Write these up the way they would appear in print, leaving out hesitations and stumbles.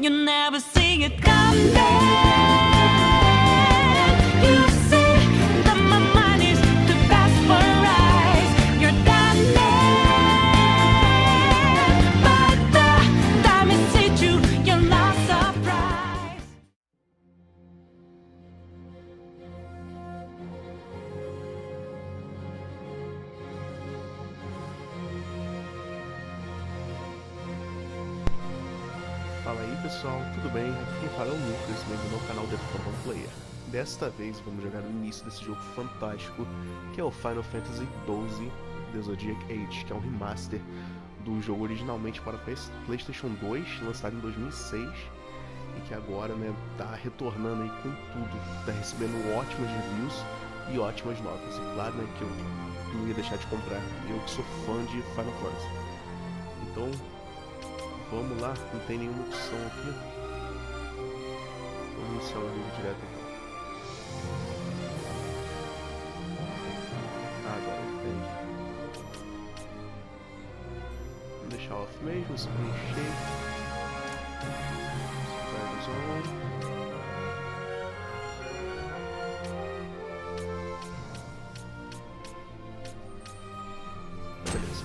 You never see it coming. You see that my mind is too fast for eyes. You're done there. By the time it hits you, you're not surprised. Fala aí pessoal, tudo bem? Aqui quem fala é o Lucas, bem-vindo ao canal Desculpem Player. Desta vez vamos jogar o início desse jogo fantástico, que é o Final Fantasy XII The Zodiac Age, que é um remaster do jogo originalmente para PlayStation 2, lançado em 2006, e que agora, né, tá retornando aí com tudo, tá recebendo ótimas reviews e ótimas notas. E claro, né, que eu não ia deixar de comprar, eu que sou fã de Final Fantasy. Então, vamos lá, não tem nenhuma opção aqui. Vamos iniciar o jogo direto aqui. Agora tem. Vamos deixar off mesmo, se preencher. Subtitles on. Beleza.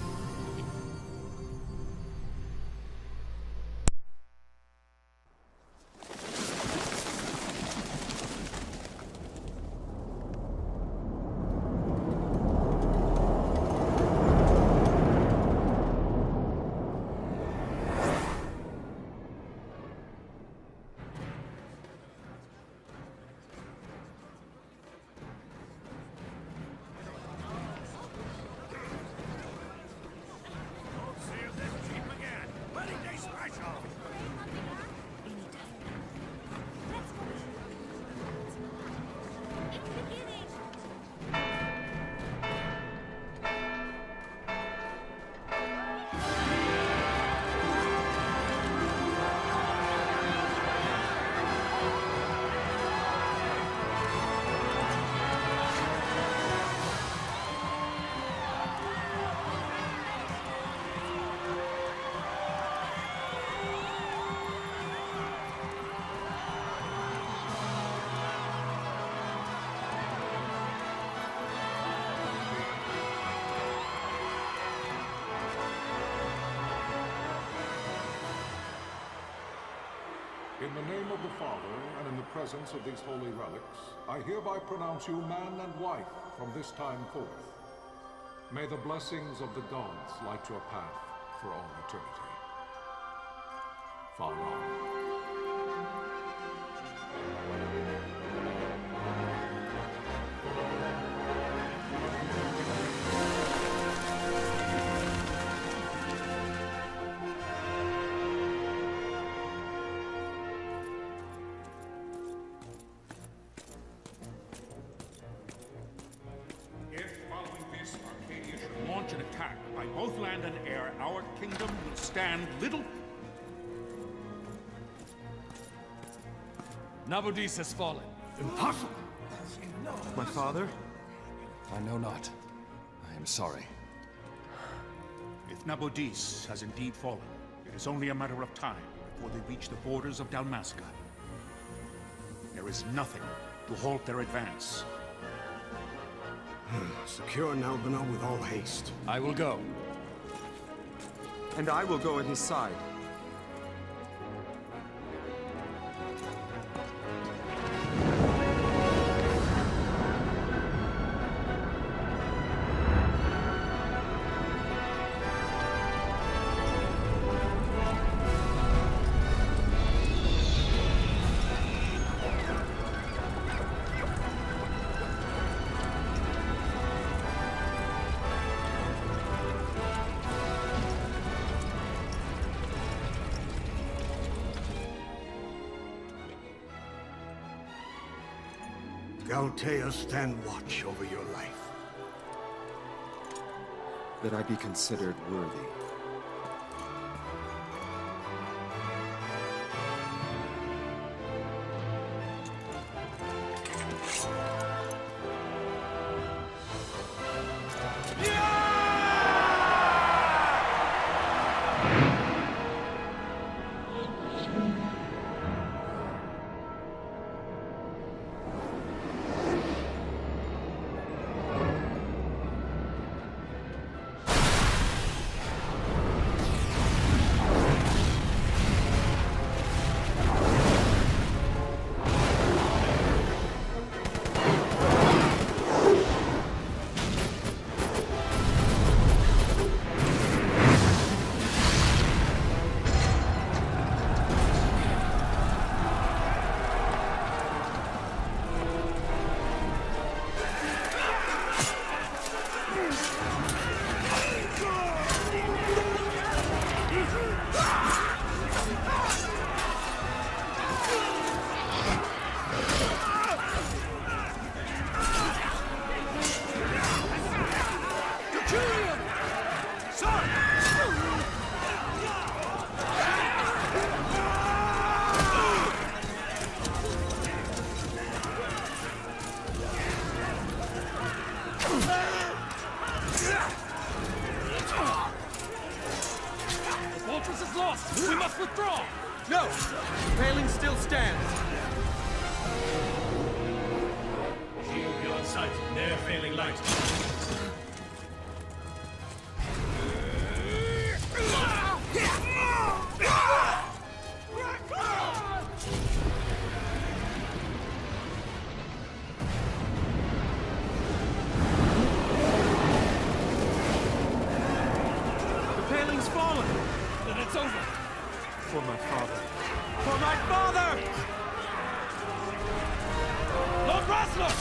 In the name of the Father, and in the presence of these holy relics, I hereby pronounce you man and wife from this time forth. May the blessings of the gods light your path for all eternity. Fala. Launch an attack by both land and air, our kingdom will stand little. Nabudis has fallen. Impossible! My father? I know not. I am sorry. If Nabudis has indeed fallen, it is only a matter of time before they reach the borders of Dalmasca. There is nothing to halt their advance. Secure Nalbina with all haste. I will go. And I will go at his side. Galtea, stand watch over your life. That I be considered worthy. No! Paling still stands. Shield beyond sight, near failing light. The paling's fallen. Then it's over. For my father. For my father! Lord Rasler!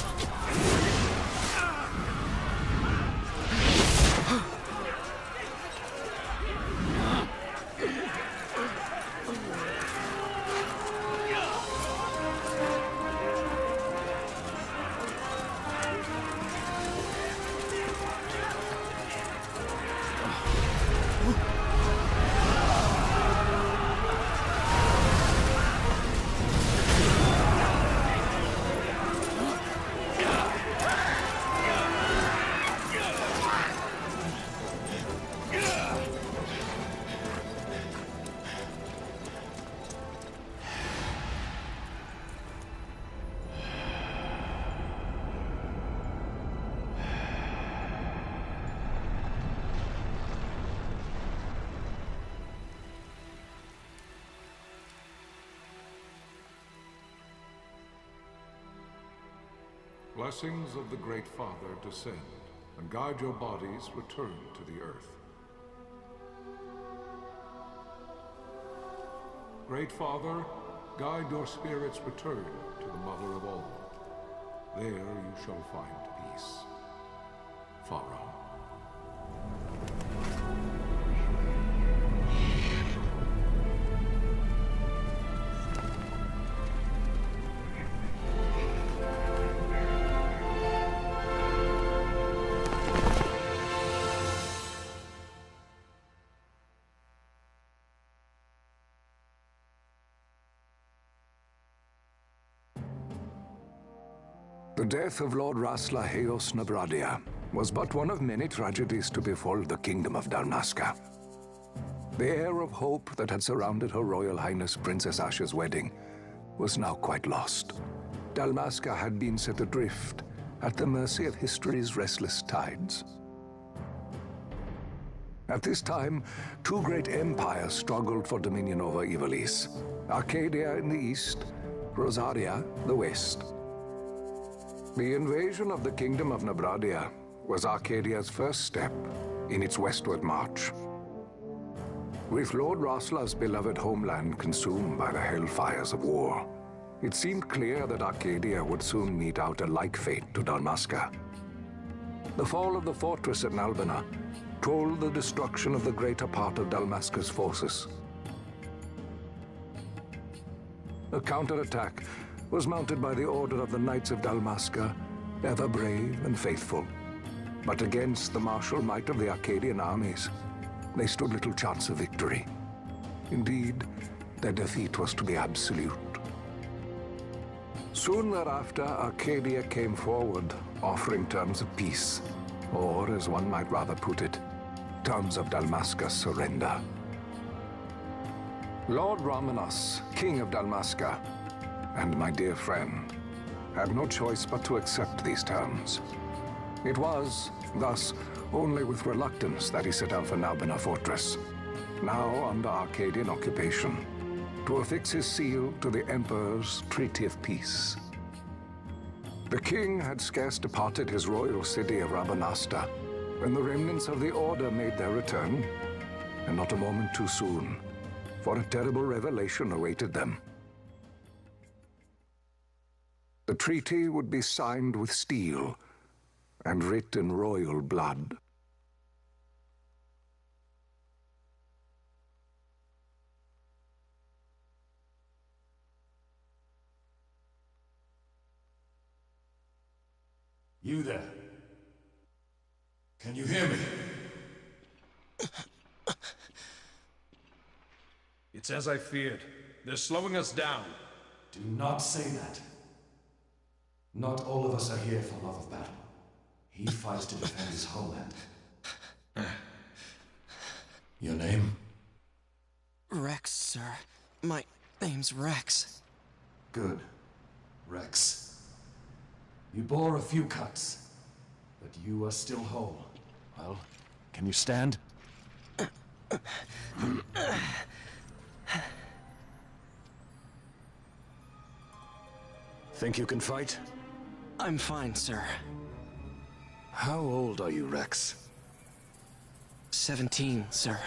Blessings of the Great Father descend, and guide your bodies return to the earth. Great Father, guide your spirits return to the Mother of all. There you shall find peace. Fala. The death of Lord Rasla Heos Nabradia was but one of many tragedies to befall the Kingdom of Dalmasca. The air of hope that had surrounded Her Royal Highness Princess Asha's wedding was now quite lost. Dalmasca had been set adrift at the mercy of history's restless tides. At this time, two great empires struggled for dominion over Ivalice: Arcadia in the east, Rosaria the west. The invasion of the Kingdom of Nabradia was Arcadia's first step in its westward march. With Lord Rasla's beloved homeland consumed by the hellfires of war, it seemed clear that Arcadia would soon mete out a like fate to Dalmasca. The fall of the fortress at Nalbina told the destruction of the greater part of Dalmasca's forces. A counterattack was mounted by the order of the Knights of Dalmasca, ever brave and faithful. But against the martial might of the Arcadian armies, they stood little chance of victory. Indeed, their defeat was to be absolute. Soon thereafter, Arcadia came forward, offering terms of peace, or, as one might rather put it, terms of Dalmasca's surrender. Lord Ramanas, King of Dalmasca, and my dear friend, had no choice but to accept these terms. It was, thus, only with reluctance that he set out for Nalbina Fortress, now under Arcadian occupation, to affix his seal to the Emperor's Treaty of Peace. The king had scarce departed his royal city of Rabanasta when the remnants of the Order made their return, and not a moment too soon, for a terrible revelation awaited them. The treaty would be signed with steel and writ in royal blood. You there? Can you hear me? It's as I feared. They're slowing us down. Do not say that. Not all of us are here for love of battle. He fights to defend his homeland. Your name? Rex, sir. My Name's Rex. Good. Rex. You bore a few cuts, but you are still whole. Well, can you stand? Think you can fight? I'm fine, sir. How old are you, Rex? 17, sir.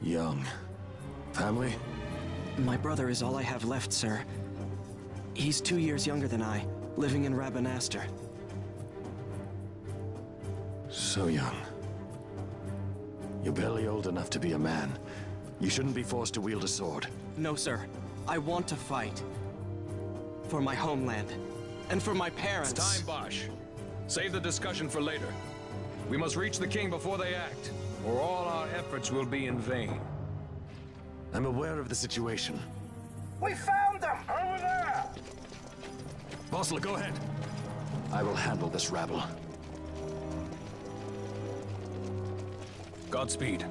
Young. Family? My brother is all I have left, sir. He's 2 years younger than I, living in Rabanastre. So young. You're barely old enough to be a man. You shouldn't be forced to wield a sword. No, sir. I want to fight. For my homeland. And for my parents. It's time, Bosch. Save the discussion for later. We must reach the king before they act, or all our efforts will be in vain. I'm aware of the situation. We found them! Over there! Bossler, go ahead. I will handle this rabble. Godspeed.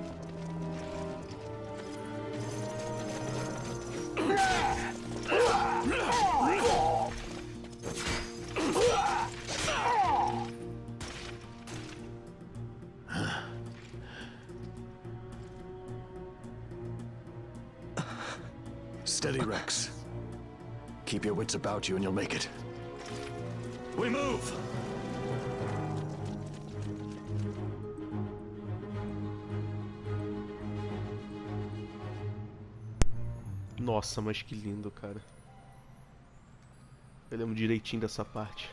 Steady, Rex. Keep your wits about you and you'll make it. We move! Nossa, mas que lindo, cara. Eu lembro direitinho dessa parte.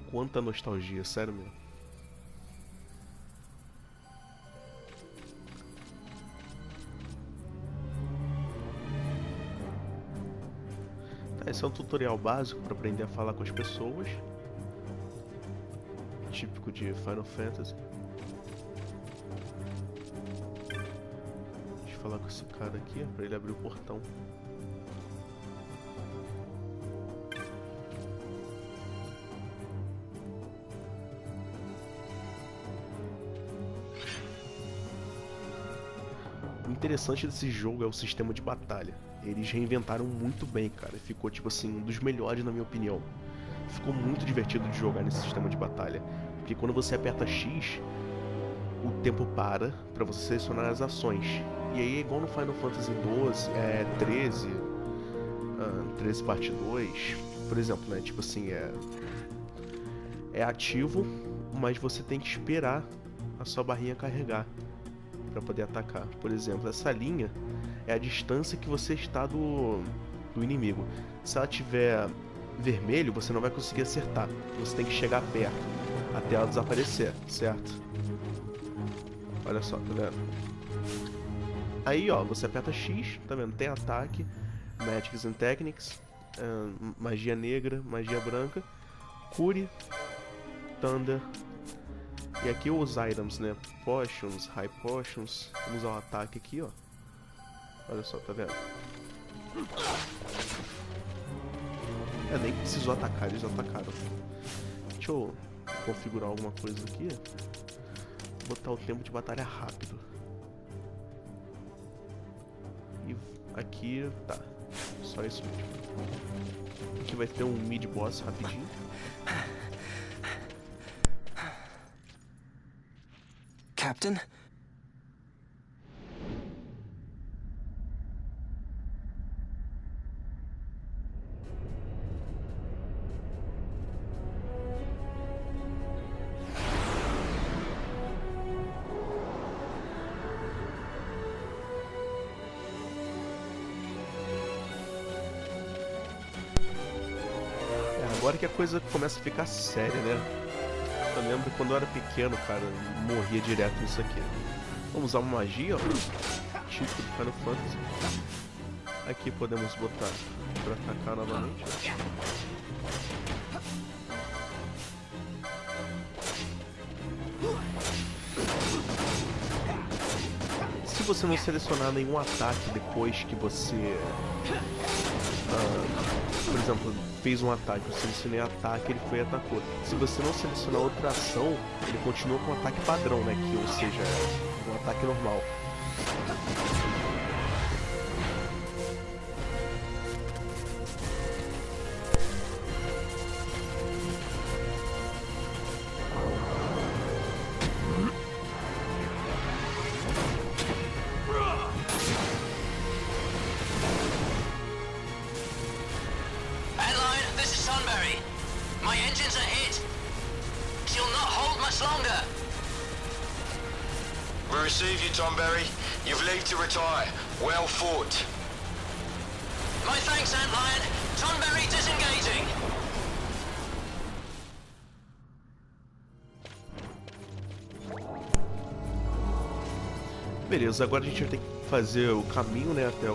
Quanta nostalgia, sério mesmo. Tá, esse é um tutorial básico para aprender a falar com as pessoas. Típico de Final Fantasy. Deixa eu falar com esse cara aqui, para ele abrir o portão. O interessante desse jogo é o sistema de batalha. Eles reinventaram muito bem, cara. Ficou, tipo assim, um dos melhores na minha opinião. Ficou muito divertido de jogar nesse sistema de batalha. Porque quando você aperta X, o tempo para pra você selecionar as ações. E aí é igual no Final Fantasy XII, 13 parte 2, por exemplo, né? Tipo assim, é ativo, mas você tem que esperar a sua barrinha carregar para poder atacar. Por exemplo, essa linha é a distância que você está do inimigo. Se ela tiver vermelho, você não vai conseguir acertar. Você tem que chegar perto até ela desaparecer, certo? Olha só, tá vendo? Aí, ó, você aperta X, tá vendo? Tem ataque, Magics and Techniques, magia negra, magia branca, cure, thunder. E aqui os items, né? Potions, high potions. Vamos usar o ataque aqui, ó. Olha só, tá vendo? Nem precisou atacar, eles atacaram. Deixa eu configurar alguma coisa aqui. Botar o tempo de batalha rápido. E aqui, tá. Só isso mesmo. Aqui vai ter um mid-boss rapidinho. Captain? Agora que a coisa começa a ficar séria, né? Eu lembro quando eu era pequeno, cara, eu morria direto nisso aqui. Vamos usar uma magia, ó. Típico do Final Fantasy. Aqui podemos botar pra atacar novamente. Se você não selecionar nenhum ataque depois que você... por exemplo, fez um ataque, eu selecionei ataque, ele foi e atacou. Se você não selecionar outra ação, ele continua com o ataque padrão, né? Que, ou seja, um ataque normal. My engines are hit. She'll not hold much longer. We receive you, Tomberry. You've leave to retire. Well fought. My thanks, Antlion. Tomberry disengaging. Beleza, agora a gente vai ter que fazer o caminho, né, até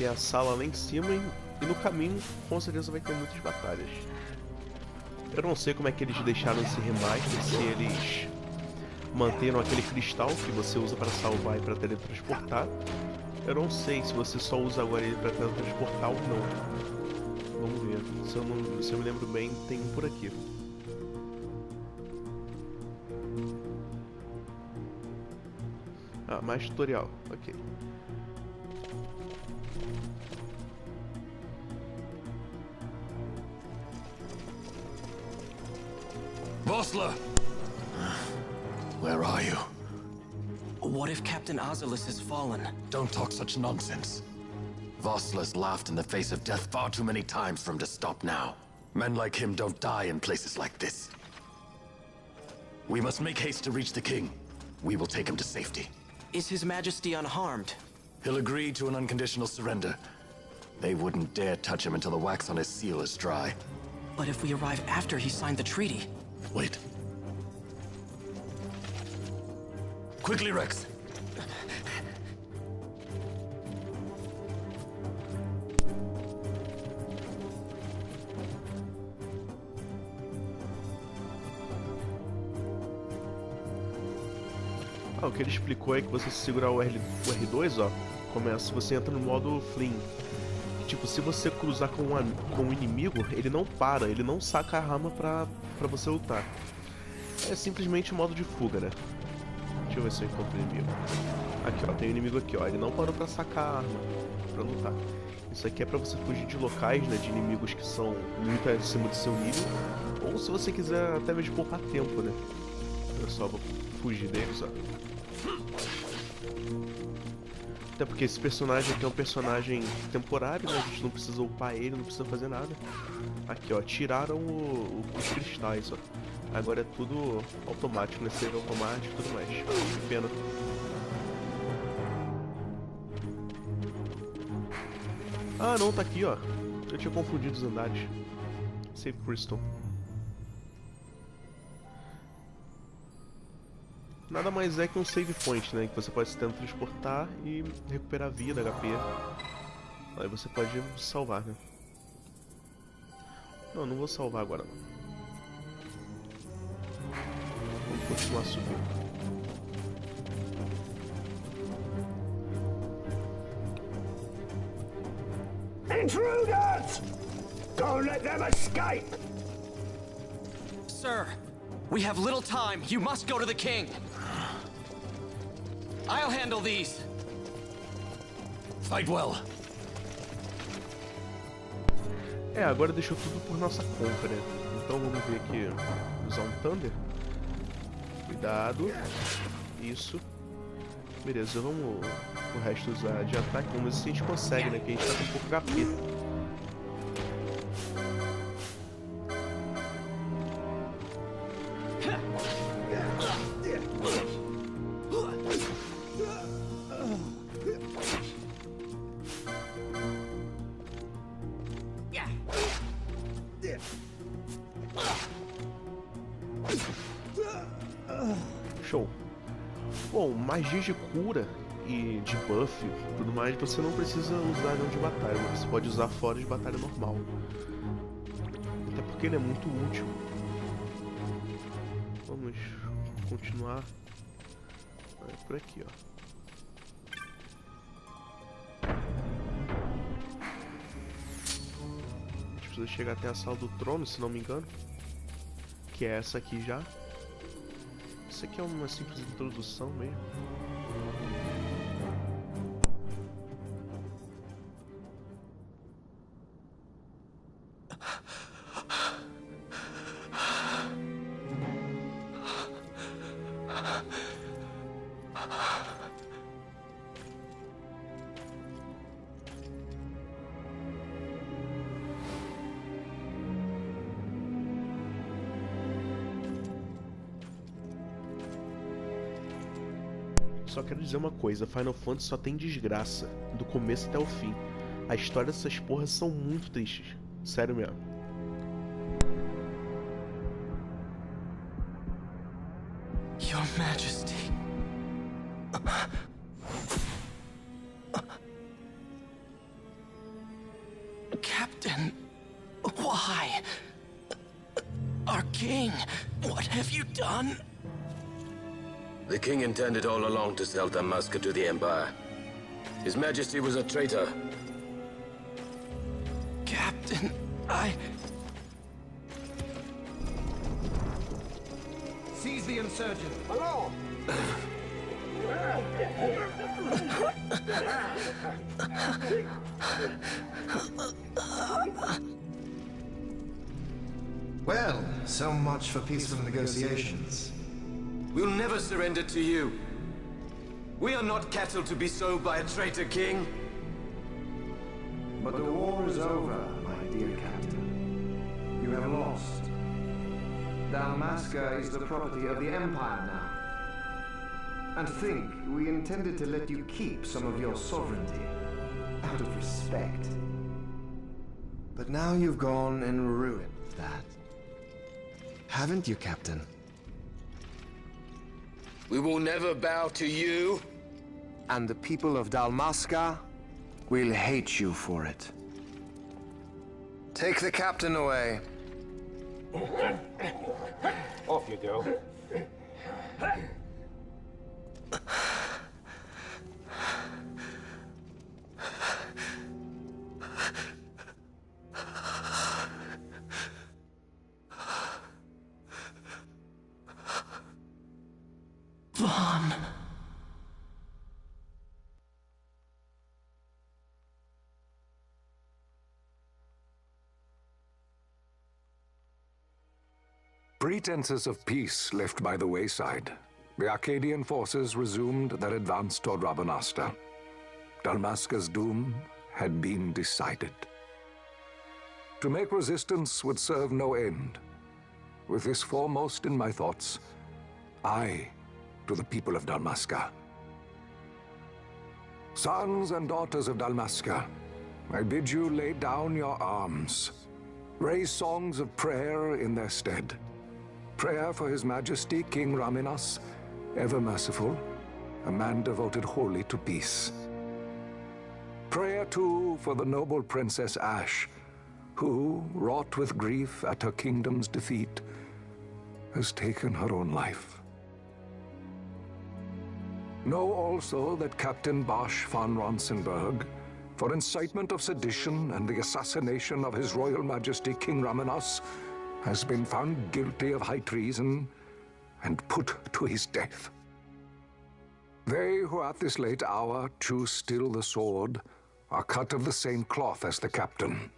a sala lá em cima e no caminho com certeza vai ter muitas batalhas. Eu não sei como é que eles deixaram esse remaster, se eles manteram aquele cristal que você usa para salvar e para teletransportar. Eu não sei se você só usa agora ele para teletransportar ou não. Vamos ver. Se eu me lembro bem, tem um por aqui. Ah, mais tutorial. Ok. Vossler! Where are you? What if Captain Oculus has fallen? Don't talk such nonsense. Vossler's laughed in the face of death far too many times for him to stop now. Men like him don't die in places like this. We must make haste to reach the king. We will take him to safety. Is His Majesty unharmed? He'll agree to an unconditional surrender. They wouldn't dare touch him until the wax on his seal is dry. But if we arrive after he signed the treaty... Wait. Quickly, Rex. O que ele explicou é que você segurar o R2, ó, começa, você entra no modo fleeing. Tipo, se você cruzar com o inimigo, ele não para, ele não saca a arma pra você lutar. É simplesmente um modo de fuga, né? Deixa eu ver se eu encontro o inimigo. Aqui, ó, tem um inimigo aqui, ó, ele não parou pra sacar a arma, pra lutar. Isso aqui é pra você fugir de locais, né, de inimigos que são muito acima do seu nível. Ou se você quiser até mesmo poupar tempo, né? Olha só, vou fugir deles, ó. Até porque esse personagem aqui é um personagem temporário, né? A gente não precisa upar ele, não precisa fazer nada. Aqui, ó, tiraram os cristais, ó. Agora é tudo automático, né? Save automático e tudo mais. Que pena. Ah, não, tá aqui, ó. Eu tinha confundido os andares. Save Crystal. Nada mais é que um save point, né? Que você pode se teletransportar e recuperar vida, HP. Aí você pode salvar, né? Não, não vou salvar agora. Vamos continuar subindo. Intruders! Don't let them escape! Sir, we have little time. You must go to the king. I'll handle these. Fight well. É, agora deixou tudo por nossa conta, né? Então vamos ver aqui. Usar um Thunder. Cuidado. Isso. Beleza, vamos o resto usar de ataque. Vamos ver se a gente consegue, né? Que a gente tá com pouco HP. Show. Bom, magias de cura e de buff e tudo mais, você não precisa usar não de batalha, você pode usar fora de batalha normal. Até porque ele é muito útil. Vamos continuar por aqui, ó. A gente precisa chegar até a sala do trono, se não me engano. Que é essa aqui já. Isso aqui é uma simples introdução mesmo. Só quero dizer uma coisa, Final Fantasy só tem desgraça, do começo até o fim. A história dessas porras são muito tristes, sério mesmo. Your Majesty. Captain, why? Our king, what have you done? The king intended all along to sell Damaska to the Empire. His Majesty was a traitor. Captain, Seize the insurgent. Hello! Well, so much for peaceful negotiations. We'll never surrender to you. We are not cattle to be sold by a traitor king. But the war is over, my dear captain. You have lost. Dalmasca is the property of the Empire now. And think, we intended to let you keep some of your sovereignty, out of respect. But now you've gone and ruined that. Haven't you, Captain? We will never bow to you. And the people of Dalmasca will hate you for it. Take the captain away. Off you go. Vaughn. Pretenses of peace left by the wayside, the Arcadian forces resumed their advance toward Rabanasta. Dalmasca's doom had been decided. To make resistance would serve no end. With this foremost in my thoughts, I to the people of Dalmasca. Sons and daughters of Dalmasca, I bid you lay down your arms. Raise songs of prayer in their stead. Prayer for His Majesty King Raminas, ever merciful, a man devoted wholly to peace. Prayer, too, for the noble Princess Ash, who, wrought with grief at her kingdom's defeat, has taken her own life. Know also that Captain Bosch von Ronsenberg, for incitement of sedition and the assassination of His Royal Majesty King Raminas, has been found guilty of high treason and put to his death. They who at this late hour choose still the sword are cut of the same cloth as the captain.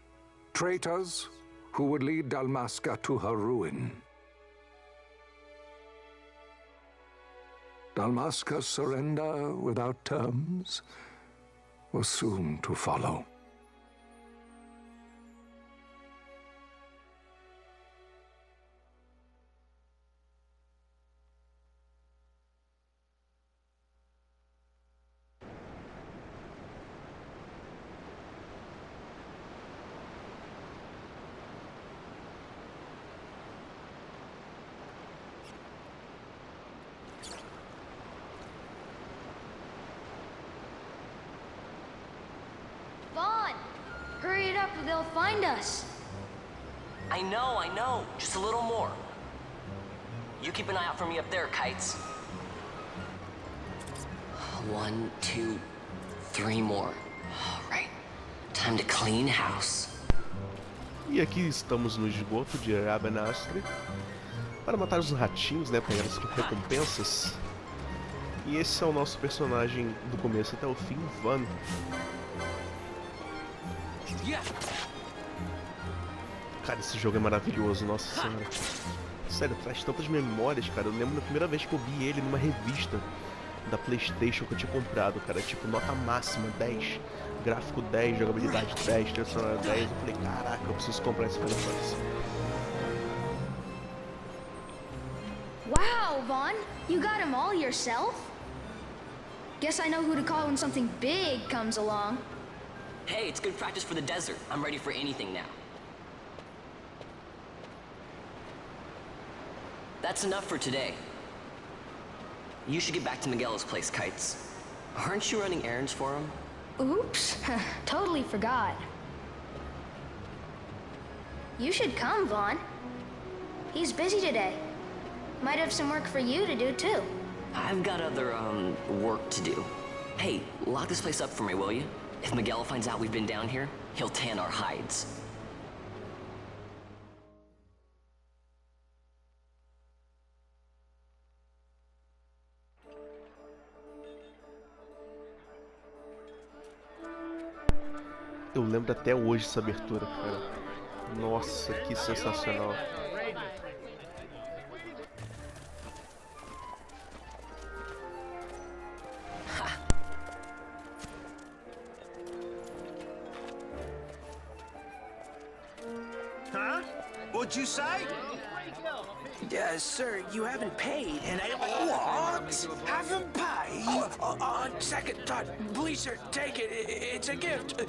Traitors who would lead Dalmasca to her ruin. Dalmasca's surrender without terms was soon to follow. Hurry it up or they'll find us. I know. Just a little more. You keep an eye out for me up there, Kites. 1, 2, 3 more. All right. Time to clean house. E aqui estamos no esgoto de Rabanastre. para matar os ratinhos, né, pegar as recompensas. E esse é o nosso personagem do começo até o fim, Van. Cara, esse jogo é maravilhoso, nossa senhora. Sério, traz tantas memórias, cara. Eu lembro da primeira vez que eu vi ele numa revista da PlayStation que eu tinha comprado, cara. Tipo, nota máxima 10, gráfico 10, jogabilidade 10, trilha sonora 10. Eu falei, caraca, eu preciso comprar esse Final Fantasy. Wow, Vaughn, you got him all yourself? Guess I know who to call when something big comes along. Hey, it's good practice for the desert. I'm ready for anything now. That's enough for today. You should get back to Miguel's place, Kites. Aren't you running errands for him? Oops, totally forgot. You should come, Vaughn. He's busy today. Might have some work for you to do, too. I've got other, work to do. Hey, lock this place up for me, will you? If Miguel finds out we've been down here, he'll tan our hides. Eu lembro até hoje essa abertura, cara. Nossa, que sensacional. Huh? What'd you say? Sir, you haven't paid, and I... What? Haven't paid? On second thought, please, sir, take it. It's a gift.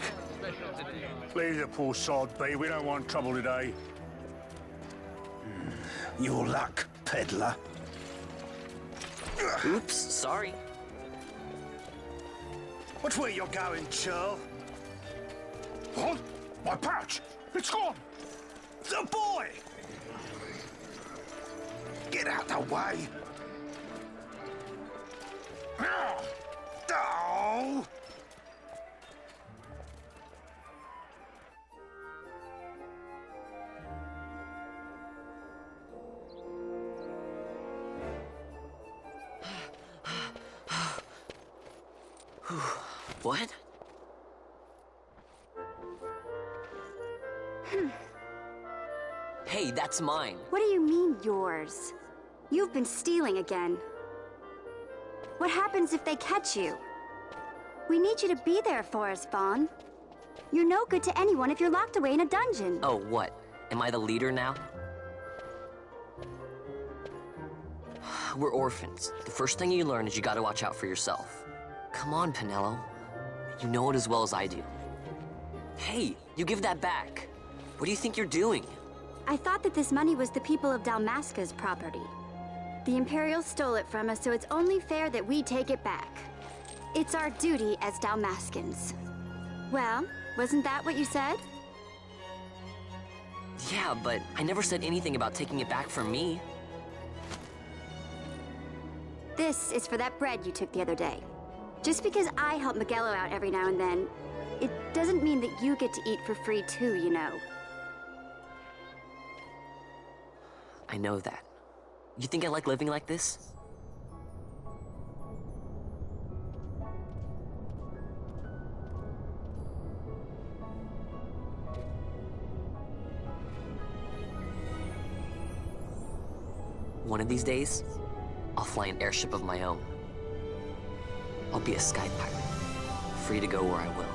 Leave the poor sod be. We don't want trouble today. Your luck, peddler. Oops, sorry. Watch where you're going, churl. What? My pouch! It's gone! The boy! Get out the way! Oh! What? Hey, that's mine. What do you mean, yours? You've been stealing again. What happens if they catch you? We need you to be there for us, Vaughn. You're no good to anyone if you're locked away in a dungeon. Oh, what? Am I the leader now? We're orphans. The first thing you learn is you gotta watch out for yourself. Come on, Pinello. You know it as well as I do. Hey, you give that back. What do you think you're doing? I thought that this money was the people of Dalmasca's property. The Imperials stole it from us, so it's only fair that we take it back. It's our duty as Dalmascans. Well, wasn't that what you said? Yeah, but I never said anything about taking it back from me. This is for that bread you took the other day. Just because I help Miguelo out every now and then, it doesn't mean that you get to eat for free too, you know. I know that. You think I like living like this? One of these days, I'll fly an airship of my own. I'll be a sky pirate, free to go where I will.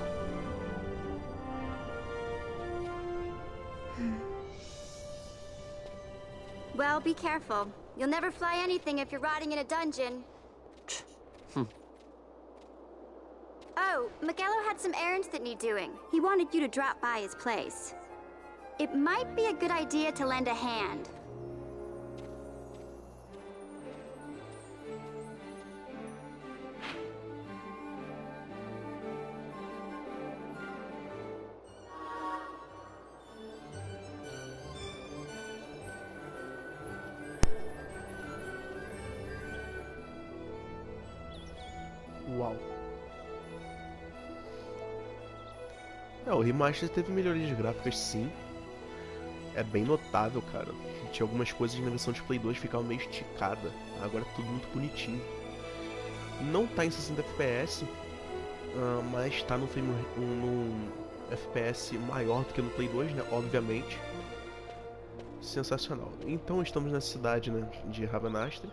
Well, be careful. You'll never fly anything if you're rotting in a dungeon. Oh, Miguelo had some errands that need doing. He wanted you to drop by his place. It might be a good idea to lend a hand. Uau. O remaster teve melhorias gráficas, sim. É bem notável, cara. tinha algumas coisas na versão de Play 2 que ficavam meio esticada. Agora é tudo muito bonitinho. Não tá em 60 FPS, mas tá num FPS maior do que no Play 2, né? Obviamente. Sensacional. Então estamos na cidade, né, de Ravenastre.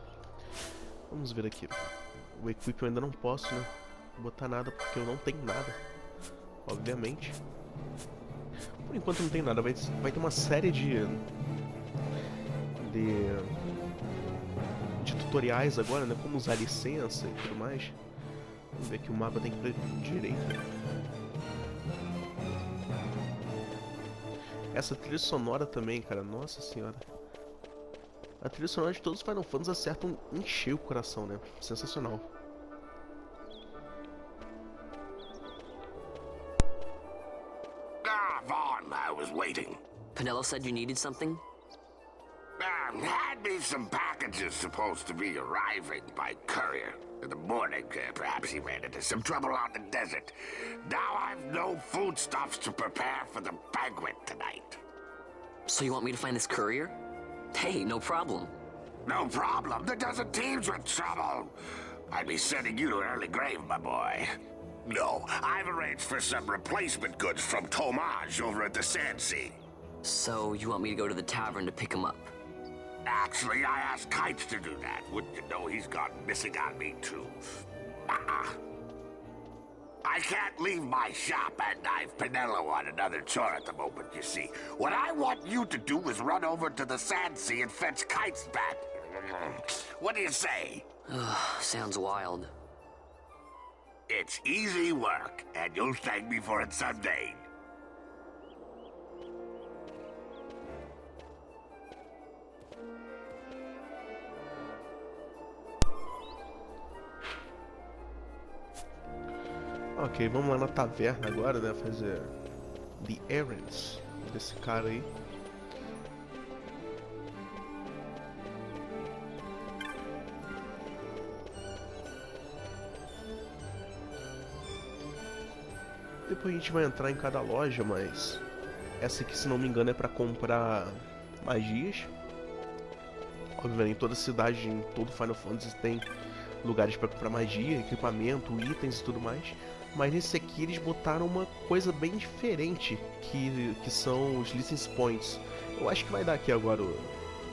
Vamos ver aqui. O equip eu ainda não posso, né, botar nada porque eu não tenho nada. Obviamente. Por enquanto não tem nada. Vai ter uma série de tutoriais agora, né? Como usar licença e tudo mais. Vamos ver que o mapa tem que ir pra direita. Essa trilha sonora também, cara. Nossa senhora. A trilha sonora de todos os Final Fantasy acertam em cheio o coração, né? Sensacional. Vaughn, I was waiting. Penelo said you needed something? Had me some packages supposed to be arriving by courier. In the morning, perhaps he ran into some trouble out in the desert. Now I've no foodstuffs to prepare for the banquet tonight. So you want me to find this courier? Hey, no problem. No problem. The desert teems with trouble. I'd be sending you to an early grave, my boy. No, I've arranged for some replacement goods from Tomage over at the Sand Sea. So you want me to go to the tavern to pick him up? Actually, I asked Kites to do that. Wouldn't you know he's gone missing on me, too? I can't leave my shop, and I've Penelo on another chore at the moment, you see. What I want you to do is run over to the Sand Sea and fetch Kites back. What do you say? Sounds wild. It's easy work, and you'll thank me for it someday. Ok, vamos lá na taverna agora, né? Fazer the errands desse cara aí. Depois a gente vai entrar em cada loja, mas essa aqui, se não me engano, é pra comprar magias. Obviamente, em toda cidade, em todo Final Fantasy tem lugares pra comprar magia, equipamento, itens e tudo mais. Mas nesse aqui eles botaram uma coisa bem diferente, que são os license points. Eu acho que vai dar aqui agora o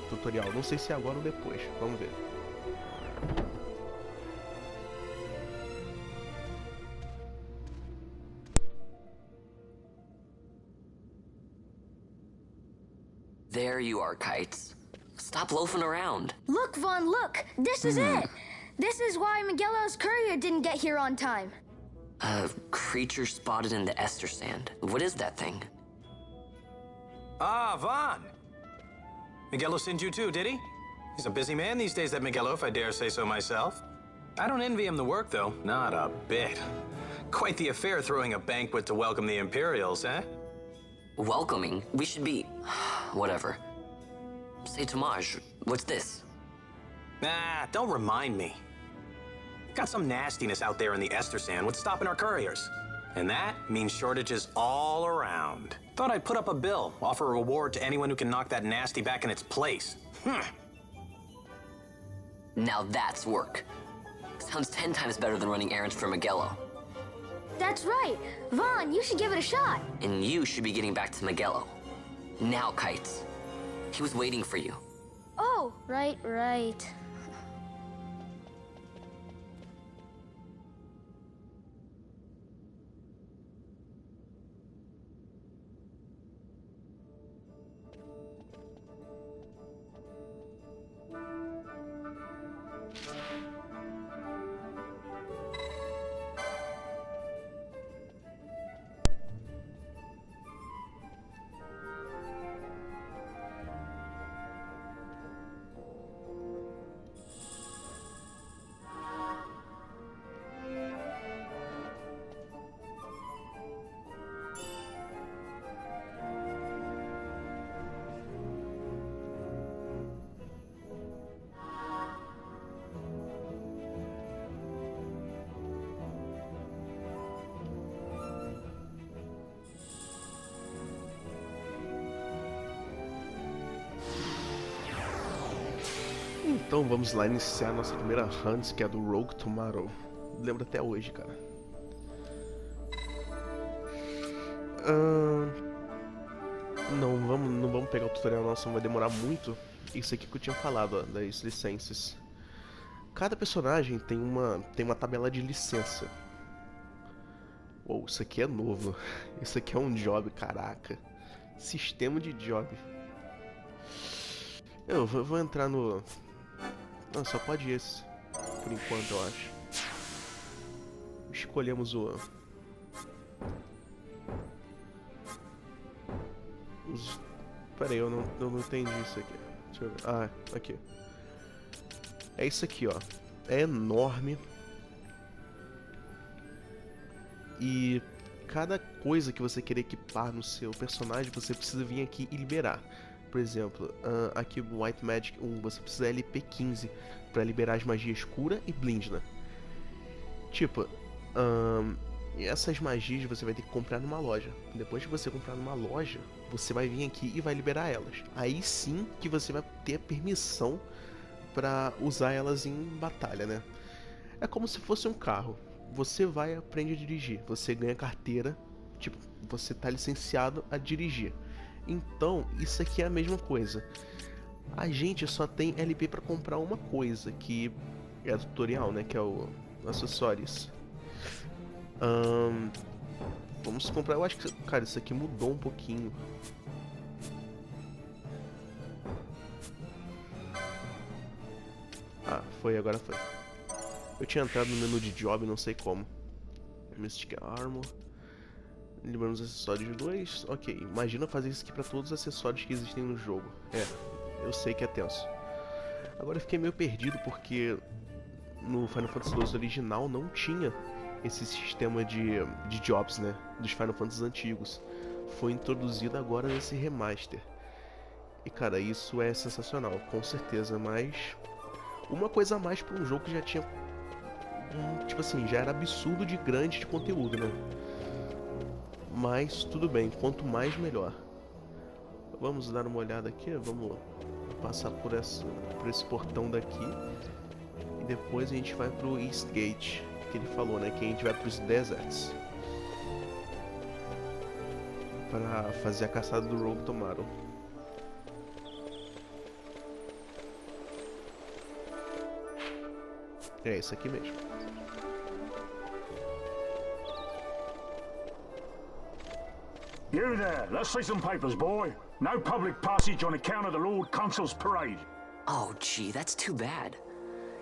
tutorial, não sei se é agora ou depois, vamos ver. There you are, Kites. Stop loafing around. Look, Vaughn, look! This is it! This is why Miguelo's courier didn't get here on time. A creature spotted in the Ester Sand. What is that thing? Ah, Vaughn! Miguelo sent you too, did he? He's a busy man these days, that Miguelo, if I dare say so myself. I don't envy him the work, though. Not a bit. Quite the affair throwing a banquet to welcome the Imperials, eh? Welcoming? We should be... whatever. Say, Tomage, what's this? Nah, don't remind me. Got some nastiness out there in the Ester Sand. What's stopping our couriers? And that means shortages all around. Thought I'd put up a bill, offer a reward to anyone who can knock that nasty back in its place. Now that's work. Sounds 10 times better than running errands for Miguelo. That's right. Vaughn, you should give it a shot. And you should be getting back to Miguelo. Now, Kites. He was waiting for you. Oh, right. Então vamos lá iniciar a nossa primeira hunt, que é a do Rogue Tomato. Lembro até hoje, cara. Não vamos pegar o tutorial não, senão vai demorar muito. Isso aqui que eu tinha falado, ó, das licenças. Cada personagem tem uma tabela de licença. Uou, isso aqui é novo. Isso aqui é um job, caraca. Sistema de job. Eu vou entrar no... Não, só pode esse. Por enquanto, eu acho. Escolhemos Pera aí, eu não entendi isso aqui. Deixa eu ver. Ah, aqui. É isso aqui, ó. É enorme. E cada coisa que você querer equipar no seu personagem, você precisa vir aqui e liberar. Por exemplo, aqui no White Magic 1, você precisa LP15 para liberar as magias cura e blindna. Tipo, essas magias você vai ter que comprar numa loja. Depois que você comprar numa loja, você vai vir aqui e vai liberar elas. Aí sim que você vai ter a permissão para usar elas em batalha, né? É como se fosse um carro. Você vai aprender a dirigir, você ganha carteira, tipo, você tá licenciado a dirigir. Então, isso aqui é a mesma coisa. A gente só tem LP para comprar uma coisa, que é tutorial, né? Que é o acessórios. Vamos comprar. Eu acho que, cara, isso aqui mudou um pouquinho. Ah, agora foi. Eu tinha entrado no menu de job, não sei como. Mystic Armor. Liberamos acessórios 2. Ok, imagina fazer isso aqui pra todos os acessórios que existem no jogo. É, eu sei que é tenso. Agora eu fiquei meio perdido porque no Final Fantasy II original não tinha esse sistema de jobs, né? Dos Final Fantasy antigos. Foi introduzido agora nesse remaster. E cara, isso é sensacional, com certeza, mas... Uma coisa a mais pra um jogo que já tinha... tipo assim, já era absurdo de grande de conteúdo, né? Mas tudo bem, quanto mais melhor. Vamos dar uma olhada aqui, vamos passar por esse portão daqui. E depois a gente vai pro East Gate, que ele falou, né? Que a gente vai pros deserts. Para fazer a caçada do Rogue Tomato. É isso aqui mesmo. You there, let's see some papers, boy. No public passage on account of the Lord Consul's parade. Oh, gee, that's too bad.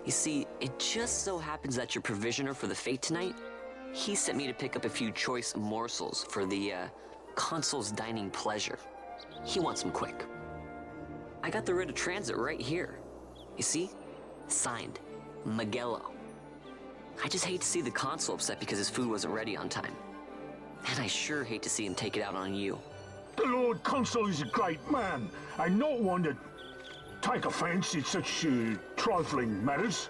You see, it just so happens that your provisioner for the fete tonight, he sent me to pick up a few choice morsels for the, Consul's dining pleasure. He wants them quick. I got the writ of transit right here. You see? Signed, Magello. I just hate to see the Consul upset because his food wasn't ready on time. And I sure hate to see him take it out on you. The Lord Consul is a great man, and not one to take offense in such trifling matters.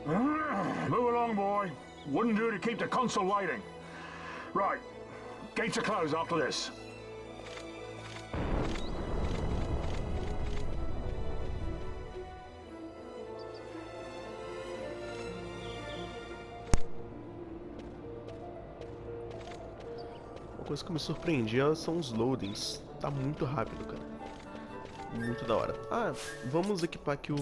Move along, boy. Wouldn't do to keep the Consul waiting. Right. Gates are closed after this. Uma coisa que me surpreendia são os loadings. Tá muito rápido, cara. Muito da hora. Ah, vamos equipar aqui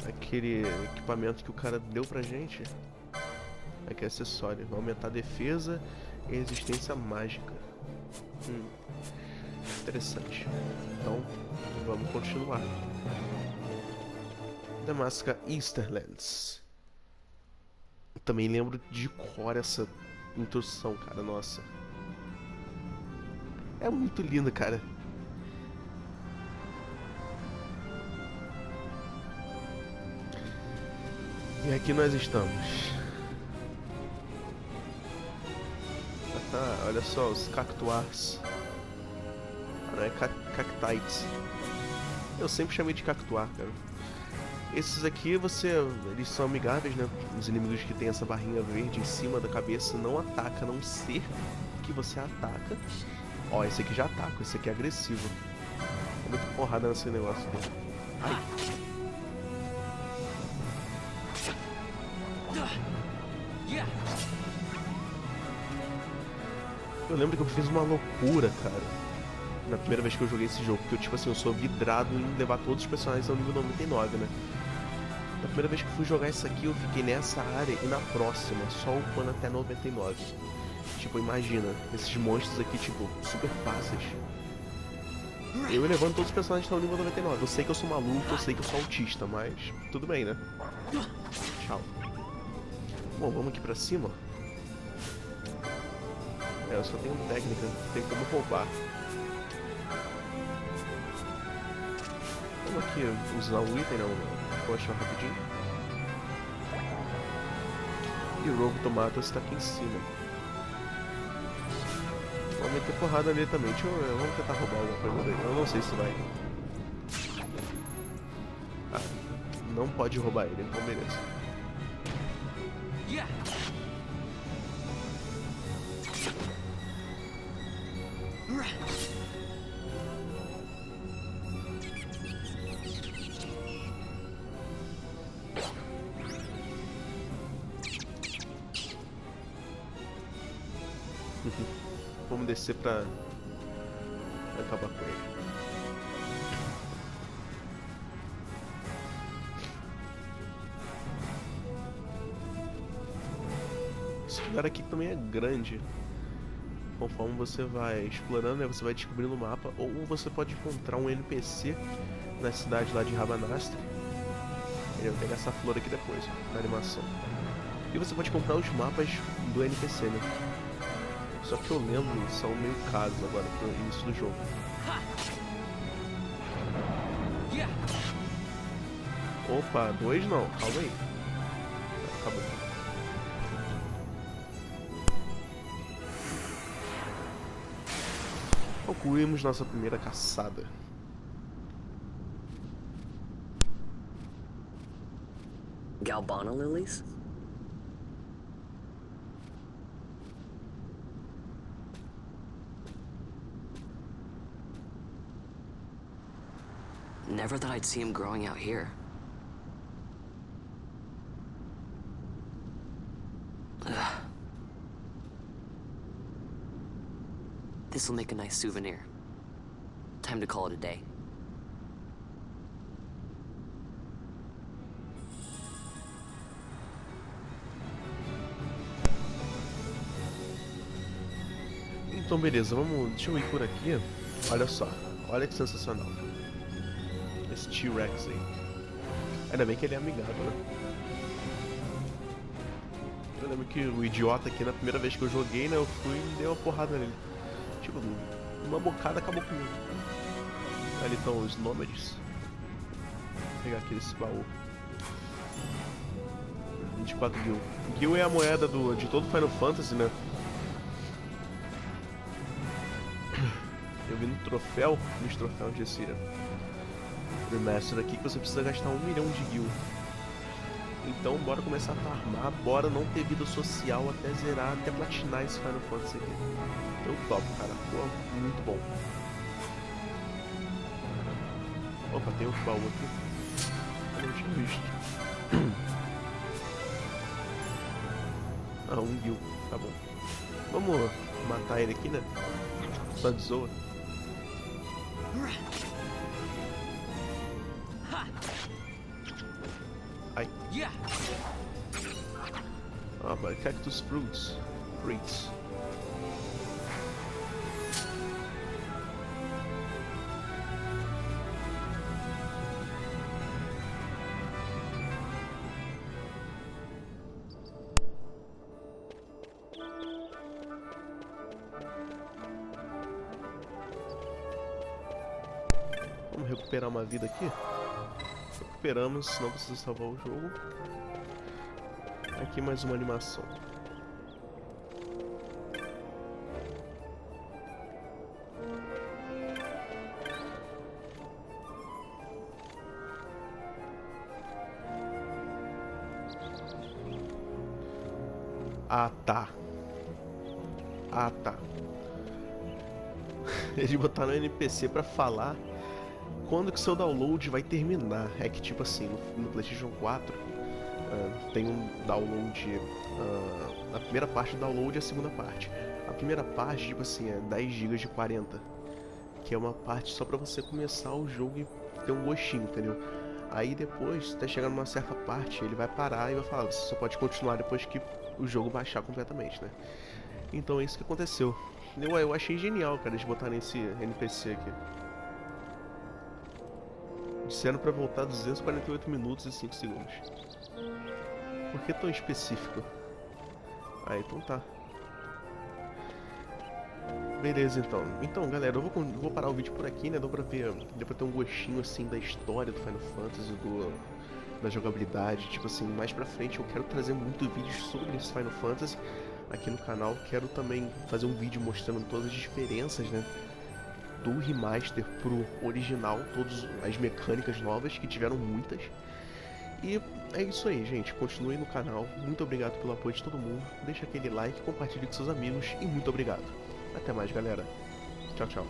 aquele equipamento que o cara deu pra gente. Aqui é acessório. Vai aumentar a defesa e a resistência mágica. Interessante. Então, vamos continuar. Damasca Easterlands. Também lembro de cor essa introdução, cara. Nossa. É muito lindo, cara. E aqui nós estamos. Ah, olha só os cactuars. Não é cactites. Eu sempre chamei de cactuar, cara. Esses aqui eles são amigáveis, né? Os inimigos que tem essa barrinha verde em cima da cabeça não atacam, a não ser que você ataca. Ó, esse aqui já ataca, esse aqui é agressivo. É muito porrada nesse negócio aqui. Ai. Eu lembro que eu fiz uma loucura, cara, na primeira vez que eu joguei esse jogo, porque eu, tipo assim, eu sou vidrado em levar todos os personagens ao nível 99, né? Na primeira vez que eu fui jogar isso aqui, eu fiquei nessa área e na próxima, só upando até 99. Tipo, imagina, esses monstros aqui, tipo, super fáceis. Eu levando todos os personagens ao nível 99. Eu sei que eu sou maluco, eu sei que eu sou autista, mas tudo bem, né? Tchau. Bom, vamos aqui pra cima. Eu só tenho técnica, não tem como roubar. Vamos aqui usar o item, não. Poxa, rapidinho. E o Rogue Tomatas tá aqui em cima. Vamos meter porrada nele também. Vamos tentar roubar alguma coisa dele. Eu não sei se vai. Ah, não pode roubar ele, então beleza. Vamos descer pra acabar com ele. Esse lugar aqui também é grande. Conforme você vai explorando, né, você vai descobrindo o mapa. Ou você pode encontrar um NPC na cidade lá de Rabanastre. Ele vai pegar essa flor aqui depois, na animação. E você pode comprar os mapas do NPC, né? Só que eu lembro, são meio caros agora pro início do jogo. Opa, 2 não, calma aí. Acabou. Concluímos nossa primeira caçada. Galbana lilies? Never thought I'd see him growing out here. This'll make a nice souvenir. Time to call it a day. Então beleza, deixa eu ir por aqui. Olha só, olha que sensacional. Esse T-Rex aí. Ainda bem que ele é amigável, né? Eu lembro que o idiota aqui, na primeira vez que eu joguei, né, eu fui e dei uma porrada nele. Tipo, uma bocada acabou comigo. Ali estão os nômades. Vou pegar aqui esse baú. 24 Gil. Gil é a moeda de todo Final Fantasy, né? Eu vi no troféu, nos troféus desse remaster aqui, que você precisa gastar 1 milhão de Gil. Então bora começar a farmar, bora não ter vida social até zerar, até platinar esse Final Fantasy aqui. Eu topo, cara. Pô, muito bom. Opa, tem outro baú aqui. Eu não tinha visto. Ah, 1 Gil. Tá bom. Vamos matar ele aqui, né? Só de zoa. Ai. Ah, but cactus fruits. Vamos recuperar uma vida aqui. Recuperamos, não precisa salvar o jogo. Aqui mais uma animação. Ah, tá. Eles botaram o NPC pra falar quando que seu download vai terminar. É que tipo assim, no PlayStation 4 tem um download, a primeira parte do download e a segunda parte. A primeira parte, tipo assim, é 10 GB de 40, que é uma parte só pra você começar o jogo e ter um gostinho, entendeu? Aí depois, até chegar numa certa parte, ele vai parar e vai falar, você só pode continuar depois que o jogo baixar completamente, né? Então é isso que aconteceu. Eu achei genial, cara, eles botarem esse NPC aqui. Disseram pra voltar 248 minutos e 5 segundos. Por que tão específico? Ah, então tá. Beleza, então. Então, galera, eu vou parar o vídeo por aqui, né? Deu pra ter um gostinho, assim, da história do Final Fantasy, da jogabilidade. Tipo assim, mais pra frente eu quero trazer muito vídeos sobre esse Final Fantasy aqui no canal. Quero também fazer um vídeo mostrando todas as diferenças, né? Do remaster pro original, todas as mecânicas novas, que tiveram muitas. E é isso aí, gente. Continue no canal. Muito obrigado pelo apoio de todo mundo. Deixa aquele like, compartilhe com seus amigos e muito obrigado. Até mais, galera. Tchau, tchau.